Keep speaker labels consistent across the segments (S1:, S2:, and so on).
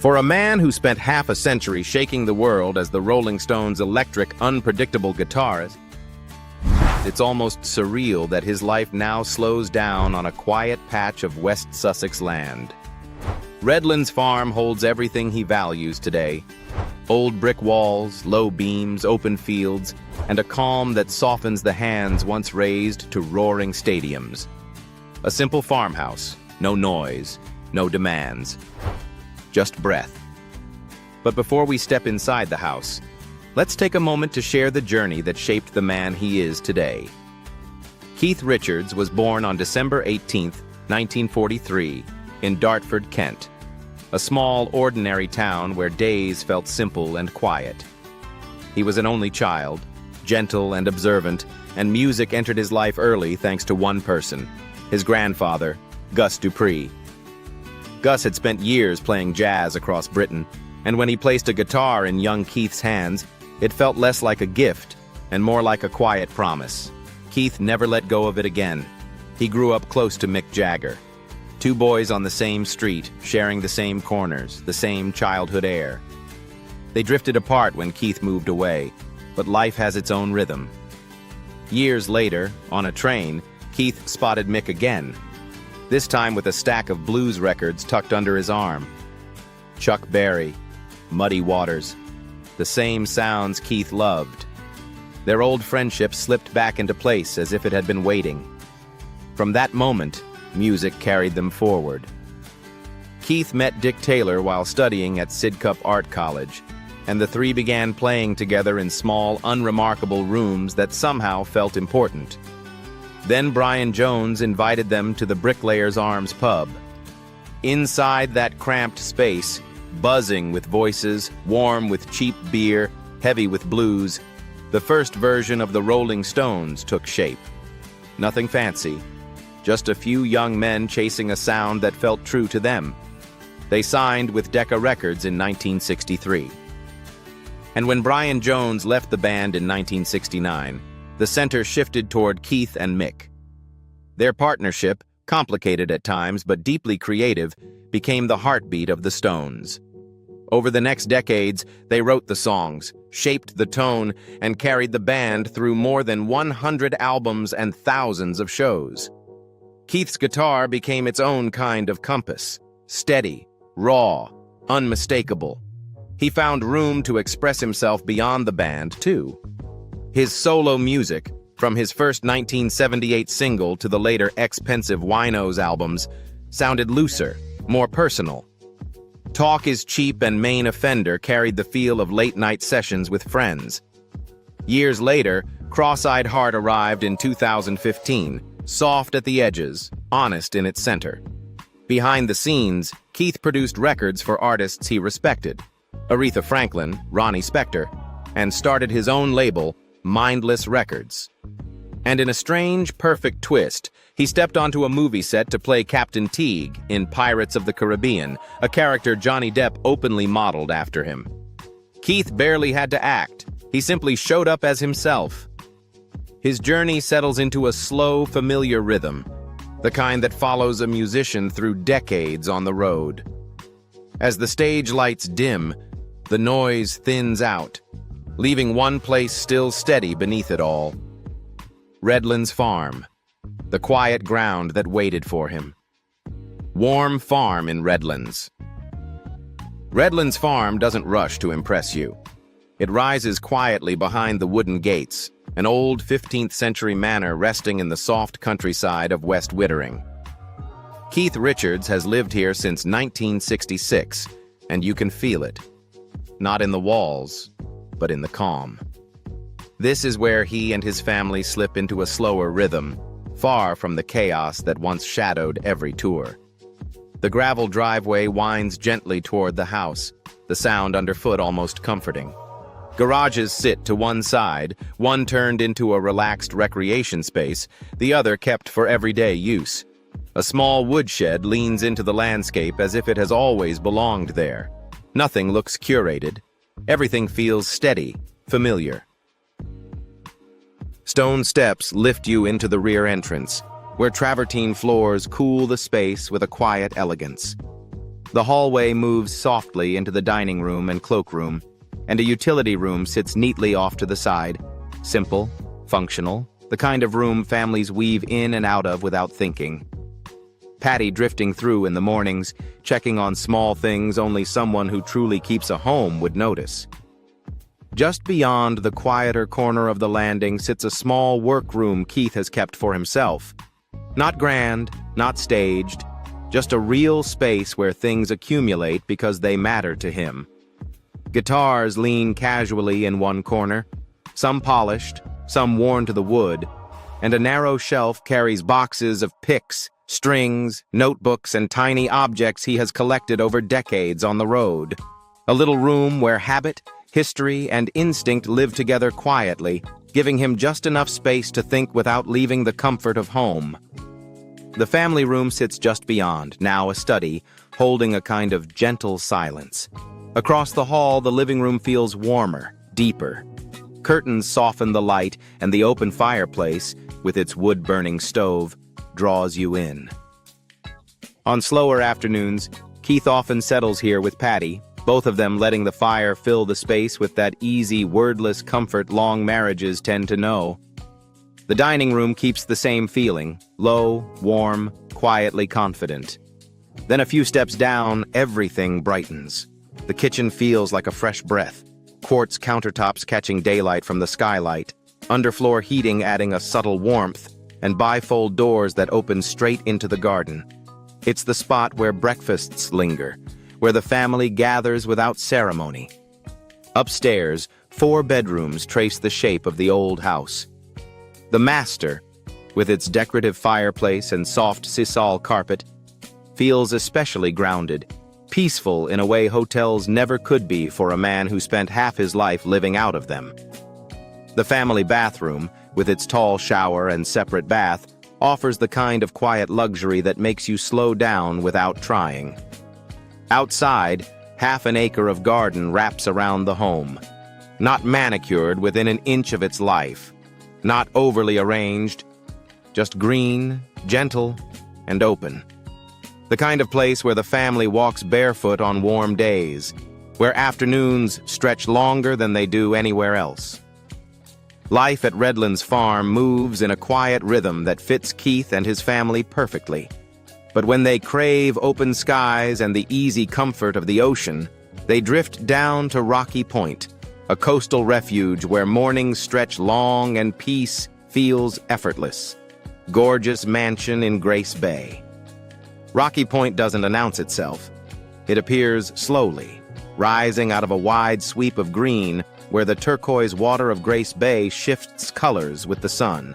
S1: For a man who spent half a century shaking the world as the Rolling Stones' electric, unpredictable guitarist, it's almost surreal that his life now slows down on a quiet patch of West Sussex land. Redlands Farm holds everything he values today: old brick walls, low beams, open fields, and a calm that softens the hands once raised to roaring stadiums. A simple farmhouse, no noise, no demands, just breath. But before we step inside the house, let's take a moment to share the journey that shaped the man he is today. Keith Richards was born on December 18, 1943, in Dartford, Kent, a small, ordinary town where days felt simple and quiet. He was an only child, gentle and observant, and music entered his life early thanks to one person, his grandfather, Gus Dupree. Gus had spent years playing jazz across Britain, and when he placed a guitar in young Keith's hands, it felt less like a gift and more like a quiet promise. Keith never let go of it again. He grew up close to Mick Jagger. Two boys on the same street, sharing the same corners, the same childhood air. They drifted apart when Keith moved away, but life has its own rhythm. Years later, on a train, Keith spotted Mick again, this time with a stack of blues records tucked under his arm. Chuck Berry, Muddy Waters, the same sounds Keith loved. Their old friendship slipped back into place as if it had been waiting. From that moment, music carried them forward. Keith met Dick Taylor while studying at Sidcup Art College, and the three began playing together in small, unremarkable rooms that somehow felt important. Then Brian Jones invited them to the Bricklayers Arms pub. Inside that cramped space, buzzing with voices, warm with cheap beer, heavy with blues, the first version of the Rolling Stones took shape. Nothing fancy, just a few young men chasing a sound that felt true to them. They signed with Decca Records in 1963. And when Brian Jones left the band in 1969, the center shifted toward Keith and Mick. Their partnership, complicated at times but deeply creative, became the heartbeat of the Stones. Over the next decades, they wrote the songs, shaped the tone, and carried the band through more than 100 albums and thousands of shows. Keith's guitar became its own kind of compass, steady, raw, unmistakable. He found room to express himself beyond the band, too. His solo music, from his first 1978 single to the later Expensive Winos albums, sounded looser, more personal. Talk Is Cheap and Main Offender carried the feel of late-night sessions with friends. Years later, Cross-Eyed Heart arrived in 2015, soft at the edges, honest in its center. Behind the scenes, Keith produced records for artists he respected, Aretha Franklin, Ronnie Spector, and started his own label, Mindless Records. And in a strange, perfect twist, he stepped onto a movie set to play Captain Teague in Pirates of the Caribbean, a character Johnny Depp openly modeled after him. Keith barely had to act. He simply showed up as himself. His journey settles into a slow, familiar rhythm, the kind that follows a musician through decades on the road. As the stage lights dim, the noise thins out, leaving one place still steady beneath it all. Redlands Farm, the quiet ground that waited for him. Warm Farm in Redlands. Redlands Farm doesn't rush to impress you. It rises quietly behind the wooden gates, an old 15th century manor resting in the soft countryside of West Wittering. Keith Richards has lived here since 1966, and you can feel it. Not in the walls, but in the calm. This is where he and his family slip into a slower rhythm, far from the chaos that once shadowed every tour. The gravel driveway winds gently toward the house, the sound underfoot almost comforting. Garages sit to one side, one turned into a relaxed recreation space, the other kept for everyday use. A small woodshed leans into the landscape as if it has always belonged there. Nothing looks curated. Everything feels steady, familiar. Stone steps lift you into the rear entrance, where travertine floors cool the space with a quiet elegance. The hallway moves softly into the dining room and cloakroom, and a utility room sits neatly off to the side. Simple, functional, the kind of room families weave in and out of without thinking. Patty drifting through in the mornings, checking on small things only someone who truly keeps a home would notice. Just beyond the quieter corner of the landing sits a small workroom Keith has kept for himself. Not grand, not staged, just a real space where things accumulate because they matter to him. Guitars lean casually in one corner, some polished, some worn to the wood, and a narrow shelf carries boxes of picks, strings, notebooks, and tiny objects he has collected over decades on the road. A little room where habit, history, and instinct live together quietly, giving him just enough space to think without leaving the comfort of home. The family room sits just beyond, now a study, holding a kind of gentle silence. Across the hall, the living room feels warmer, deeper. Curtains soften the light, and the open fireplace, with its wood-burning stove, draws you in. On slower afternoons, Keith often settles here with Patty, both of them letting the fire fill the space with that easy, wordless comfort long marriages tend to know. The dining room keeps the same feeling, low, warm, quietly confident. Then a few steps down, everything brightens. The kitchen feels like a fresh breath, quartz countertops catching daylight from the skylight, underfloor heating adding a subtle warmth, and bifold doors that open straight into the garden. It's the spot where breakfasts linger, where the family gathers without ceremony. Upstairs, 4 bedrooms trace the shape of the old house. The master, with its decorative fireplace and soft sisal carpet, feels especially grounded, peaceful in a way hotels never could be for a man who spent half his life living out of them. The family bathroom, with its tall shower and separate bath, offers the kind of quiet luxury that makes you slow down without trying. Outside, half an acre of garden wraps around the home. Not manicured within an inch of its life. Not overly arranged. Just green, gentle, and open. The kind of place where the family walks barefoot on warm days, where afternoons stretch longer than they do anywhere else. Life at Redlands Farm moves in a quiet rhythm that fits Keith and his family perfectly. But when they crave open skies and the easy comfort of the ocean, they drift down to Rocky Point, a coastal refuge where mornings stretch long and peace feels effortless. Gorgeous mansion in Grace Bay. Rocky Point doesn't announce itself. It appears slowly, rising out of a wide sweep of green where the turquoise water of Grace Bay shifts colors with the sun.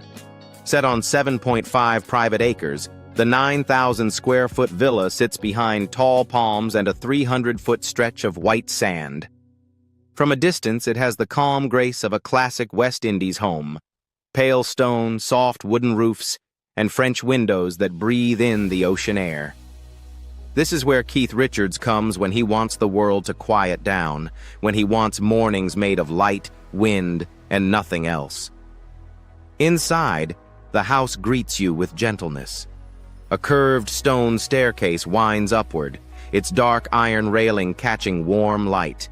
S1: Set on 7.5 private acres, the 9,000-square-foot villa sits behind tall palms and a 300-foot stretch of white sand. From a distance, it has the calm grace of a classic West Indies home. Pale stone, soft wooden roofs, and French windows that breathe in the ocean air. This is where Keith Richards comes when he wants the world to quiet down, when he wants mornings made of light, wind, and nothing else. Inside, the house greets you with gentleness. A curved stone staircase winds upward, its dark iron railing catching warm light.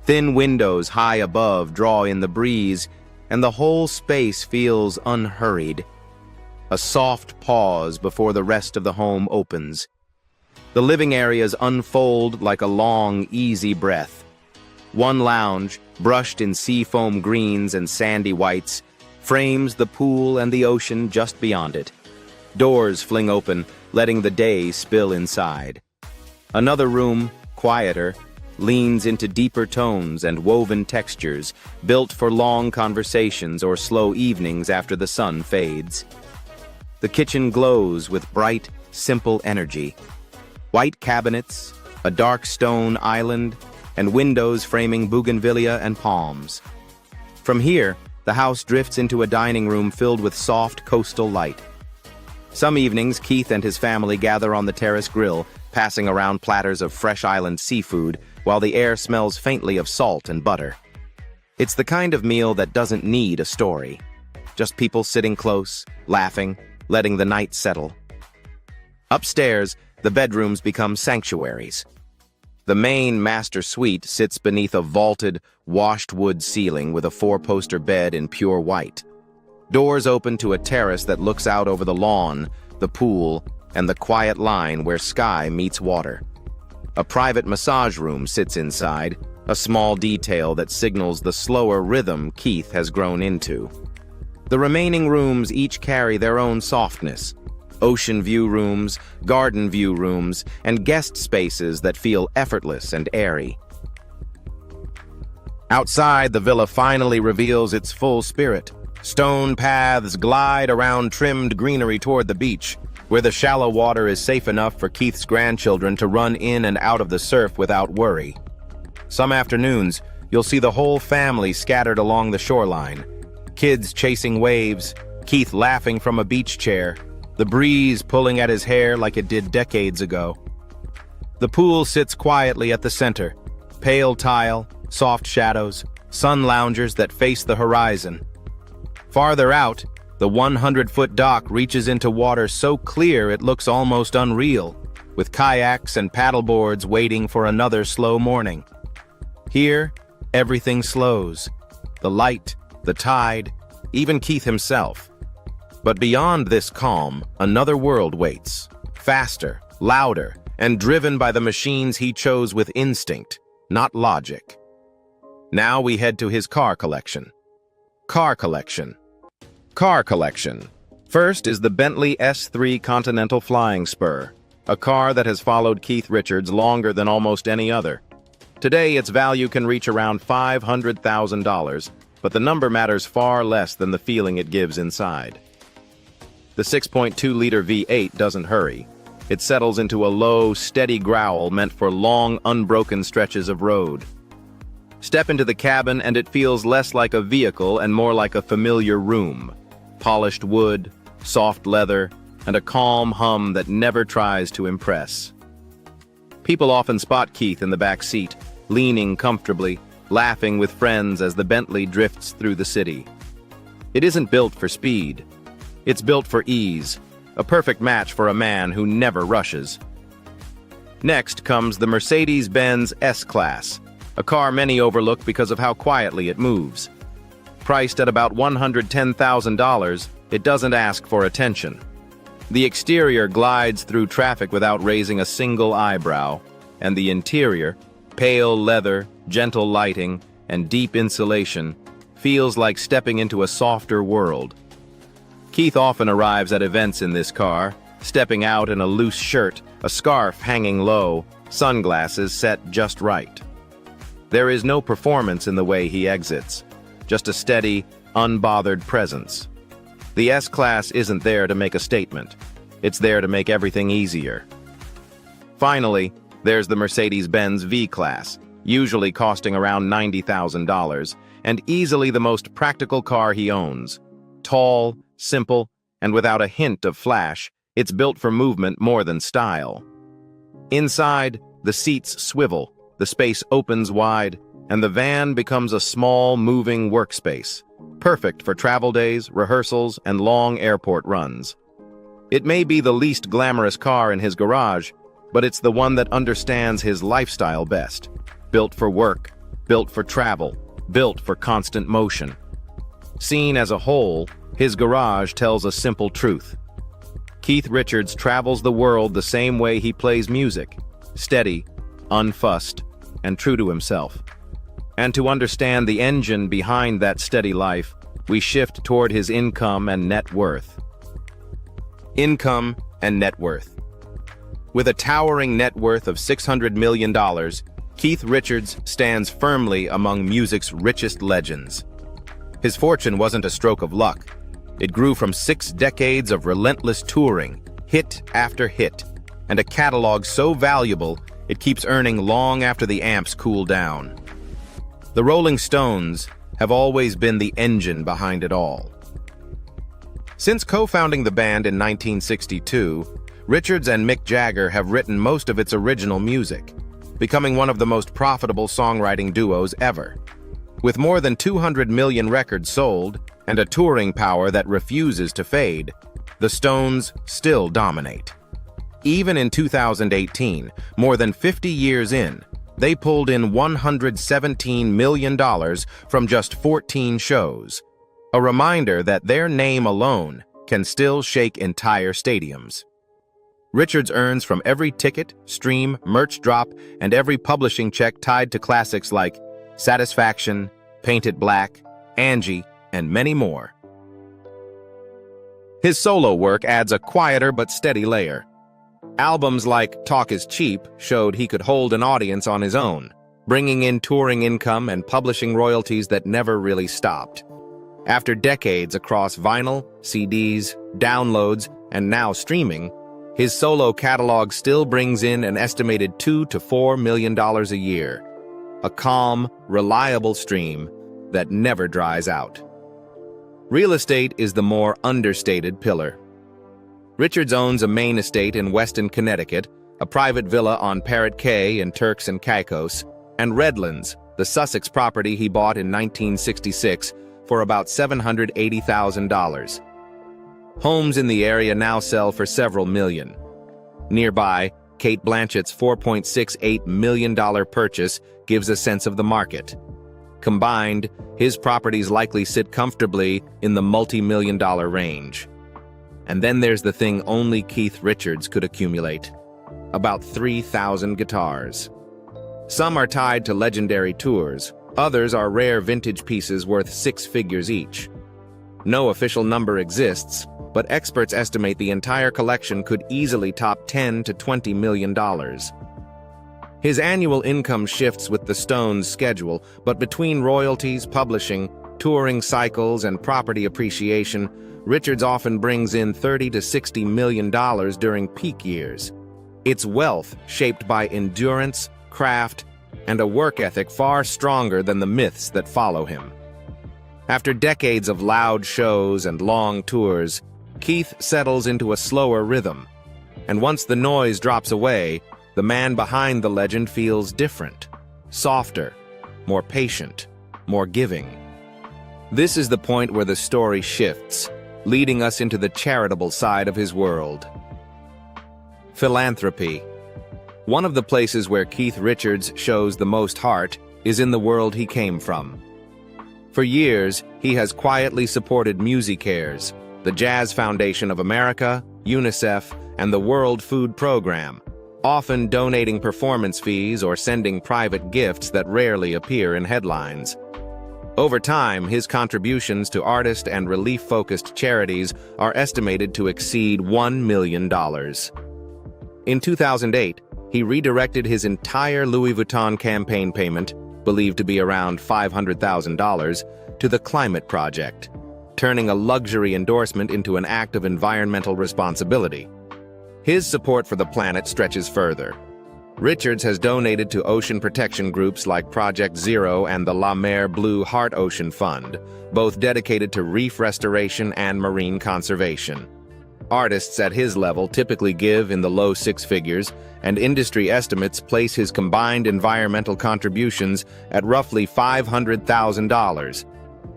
S1: Thin windows high above draw in the breeze, and the whole space feels unhurried. A soft pause before the rest of the home opens. The living areas unfold like a long, easy breath. One lounge, brushed in seafoam greens and sandy whites, frames the pool and the ocean just beyond it. Doors fling open, letting the day spill inside. Another room, quieter, leans into deeper tones and woven textures, built for long conversations or slow evenings after the sun fades. The kitchen glows with bright, simple energy. White cabinets, a dark stone island, and windows framing bougainvillea and palms. From here, the house drifts into a dining room filled with soft coastal light. Some evenings, Keith and his family gather on the terrace grill, passing around platters of fresh island seafood, while the air smells faintly of salt and butter. It's the kind of meal that doesn't need a story. Just people sitting close, laughing, letting the night settle. Upstairs, the bedrooms become sanctuaries. The main master suite sits beneath a vaulted, washed wood ceiling with a four-poster bed in pure white. Doors open to a terrace that looks out over the lawn, the pool, and the quiet line where sky meets water. A private massage room sits inside, a small detail that signals the slower rhythm Keith has grown into. The remaining rooms each carry their own softness. Ocean view rooms, garden view rooms, and guest spaces that feel effortless and airy. Outside, the villa finally reveals its full spirit. Stone paths glide around trimmed greenery toward the beach, where the shallow water is safe enough for Keith's grandchildren to run in and out of the surf without worry. Some afternoons, you'll see the whole family scattered along the shoreline. Kids chasing waves, Keith laughing from a beach chair, the breeze pulling at his hair like it did decades ago. The pool sits quietly at the center, pale tile, soft shadows, sun loungers that face the horizon. Farther out, the 100-foot dock reaches into water so clear it looks almost unreal, with kayaks and paddleboards waiting for another slow morning. Here, everything slows. The light, the tide, even Keith himself. But beyond this calm, another world waits. Faster, louder, and driven by the machines he chose with instinct, not logic. Now we head to his car collection. Car collection. First is the Bentley S3 Continental Flying Spur, a car that has followed Keith Richards longer than almost any other. Today, its value can reach around $500,000, but the number matters far less than the feeling it gives inside. The 6.2-liter V8 doesn't hurry. It settles into a low, steady growl meant for long, unbroken stretches of road. Step into the cabin and it feels less like a vehicle and more like a familiar room. Polished wood, soft leather, and a calm hum that never tries to impress. People often spot Keith in the back seat, leaning comfortably, laughing with friends as the Bentley drifts through the city. It isn't built for speed. It's built for ease, a perfect match for a man who never rushes. Next comes the Mercedes-Benz S-Class, a car many overlook because of how quietly it moves. Priced at about $110,000, it doesn't ask for attention. The exterior glides through traffic without raising a single eyebrow, and the interior, pale leather, gentle lighting, and deep insulation, feels like stepping into a softer world. Keith often arrives at events in this car, stepping out in a loose shirt, a scarf hanging low, sunglasses set just right. There is no performance in the way he exits, just a steady, unbothered presence. The S-Class isn't there to make a statement. It's there to make everything easier. Finally, there's the Mercedes-Benz V-Class, usually costing around $90,000, and easily the most practical car he owns. Tall, simple, and without a hint of flash, it's built for movement more than style. Inside, the seats swivel, the space opens wide, and the van becomes a small, moving workspace, perfect for travel days, rehearsals, and long airport runs. It may be the least glamorous car in his garage, but it's the one that understands his lifestyle best. Built for work, built for travel, built for constant motion. Seen as a whole, his garage tells a simple truth. Keith Richards travels the world the same way he plays music, steady, unfussed, and true to himself. And to understand the engine behind that steady life, we shift toward his income and net worth. Income and net worth. With a towering net worth of $600 million, Keith Richards stands firmly among music's richest legends. His fortune wasn't a stroke of luck. It grew from 6 decades of relentless touring, hit after hit, and a catalog so valuable it keeps earning long after the amps cool down. The Rolling Stones have always been the engine behind it all. Since co-founding the band in 1962, Richards and Mick Jagger have written most of its original music, becoming one of the most profitable songwriting duos ever. With more than 200 million records sold and a touring power that refuses to fade, the Stones still dominate. Even in 2018, more than 50 years in, they pulled in $117 million from just 14 shows. A reminder that their name alone can still shake entire stadiums. Richards earns from every ticket, stream, merch drop, and every publishing check tied to classics like Satisfaction, Paint It Black, Angie, and many more. His solo work adds a quieter but steady layer. Albums like Talk Is Cheap showed he could hold an audience on his own, bringing in touring income and publishing royalties that never really stopped. After decades across vinyl, CDs, downloads, and now streaming, his solo catalog still brings in an estimated $2 to $4 million a year. A calm, reliable stream that never dries out. Real estate is the more understated pillar. Richards owns a main estate in Weston, Connecticut, a private villa on Parrot Cay in Turks and Caicos, and Redlands, the Sussex property he bought in 1966 for about $780,000. Homes in the area now sell for several million. Nearby, Cate Blanchett's $4.68 million purchase gives a sense of the market. Combined, his properties likely sit comfortably in the multi-million-dollar range. And then there's the thing only Keith Richards could accumulate: about 3,000 guitars. Some are tied to legendary tours, others are rare vintage pieces worth 6 figures each. No official number exists, but experts estimate the entire collection could easily top $10 to $20 million. His annual income shifts with the Stones' schedule, but between royalties, publishing, touring cycles, and property appreciation, Richards often brings in $30 to $60 million during peak years. It's wealth shaped by endurance, craft, and a work ethic far stronger than the myths that follow him. After decades of loud shows and long tours, Keith settles into a slower rhythm. And once the noise drops away, the man behind the legend feels different, softer, more patient, more giving. This is the point where the story shifts, leading us into the charitable side of his world. Philanthropy. One of the places where Keith Richards shows the most heart is in the world he came from. For years, he has quietly supported MusiCares, the Jazz Foundation of America, UNICEF, and the World Food Program, often donating performance fees or sending private gifts that rarely appear in headlines. Over time, his contributions to artist and relief-focused charities are estimated to exceed $1 million. In 2008, he redirected his entire Louis Vuitton campaign payment, believed to be around $500,000, to the Climate Project, turning a luxury endorsement into an act of environmental responsibility. His support for the planet stretches further. Richards has donated to ocean protection groups like Project Zero and the La Mer Blue Heart Ocean Fund, both dedicated to reef restoration and marine conservation. Artists at his level typically give in the low 6 figures, and industry estimates place his combined environmental contributions at roughly $500,000.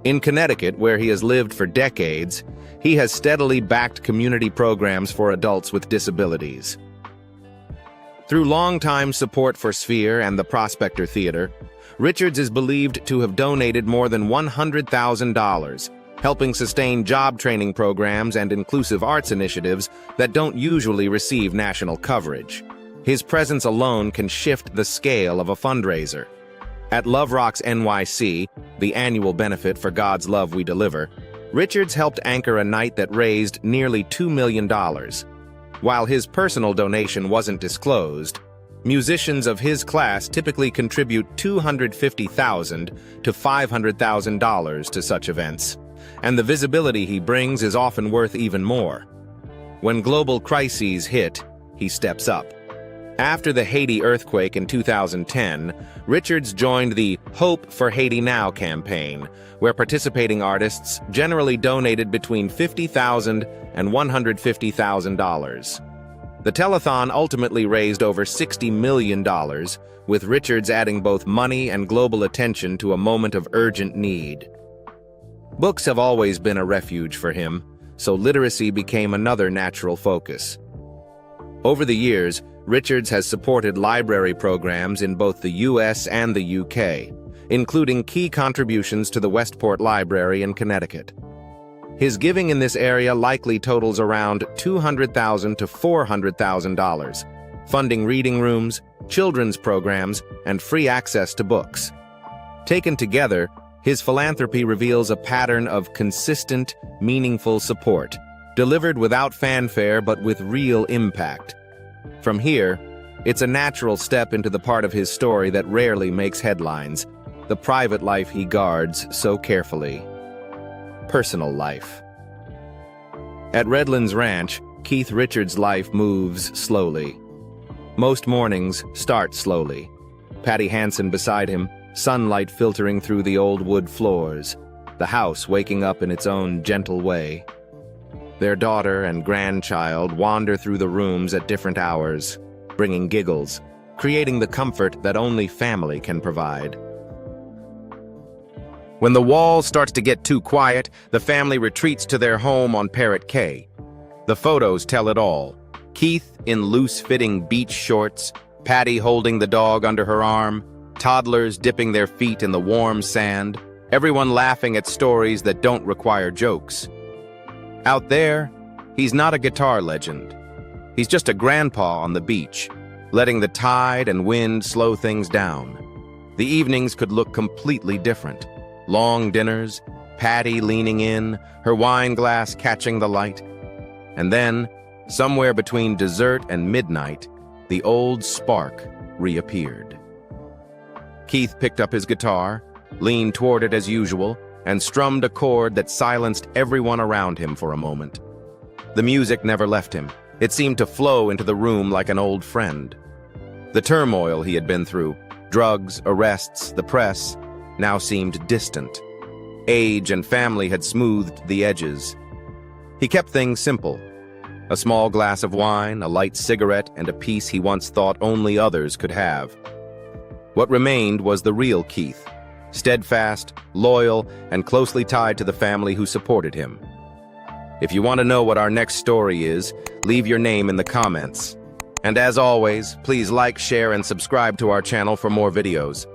S1: In Connecticut, where he has lived for decades, he has steadily backed community programs for adults with disabilities. Through longtime support for Sphere and the Prospector Theater, Richards is believed to have donated more than $100,000, helping sustain job training programs and inclusive arts initiatives that don't usually receive national coverage. His presence alone can shift the scale of a fundraiser. At Love Rocks NYC, the annual benefit for God's Love We Deliver, Richards helped anchor a night that raised nearly $2 million. While his personal donation wasn't disclosed, musicians of his class typically contribute $250,000 to $500,000 to such events, and the visibility he brings is often worth even more. When global crises hit, he steps up. After the Haiti earthquake in 2010, Richards joined the Hope for Haiti Now campaign, where participating artists generally donated between $50,000 and $150,000. The telethon ultimately raised over $60 million, with Richards adding both money and global attention to a moment of urgent need. Books have always been a refuge for him, so literacy became another natural focus. Over the years, Richards has supported library programs in both the US and the UK, including key contributions to the Westport Library in Connecticut. His giving in this area likely totals around $200,000 to $400,000, funding reading rooms, children's programs, and free access to books. Taken together, his philanthropy reveals a pattern of consistent, meaningful support, delivered without fanfare but with real impact. From here, it's a natural step into the part of his story that rarely makes headlines, the private life he guards so carefully. Personal life. At Redlands Ranch, Keith Richards' life moves slowly. Most mornings start slowly. Patty Hansen beside him, sunlight filtering through the old wood floors, the house waking up in its own gentle way. Their daughter and grandchild wander through the rooms at different hours, bringing giggles, creating the comfort that only family can provide. When the wall starts to get too quiet, the family retreats to their home on Parrot Cay. The photos tell it all. Keith in loose-fitting beach shorts, Patty holding the dog under her arm, toddlers dipping their feet in the warm sand, everyone laughing at stories that don't require jokes. Out there, he's not a guitar legend. He's just a grandpa on the beach, letting the tide and wind slow things down. The evenings could look completely different. Long dinners, Patty leaning in, her wine glass catching the light. And then, somewhere between dessert and midnight, the old spark reappeared. Keith picked up his guitar, leaned toward it as usual, and strummed a chord that silenced everyone around him for a moment. The music never left him. It seemed to flow into the room like an old friend. The turmoil he had been through, drugs, arrests, the press, now seemed distant. Age and family had smoothed the edges. He kept things simple. A small glass of wine, a light cigarette, and a piece he once thought only others could have. What remained was the real Keith, steadfast, loyal, and closely tied to the family who supported him. If you want to know what our next story is, leave your name in the comments. And as always, please like, share, and subscribe to our channel for more videos.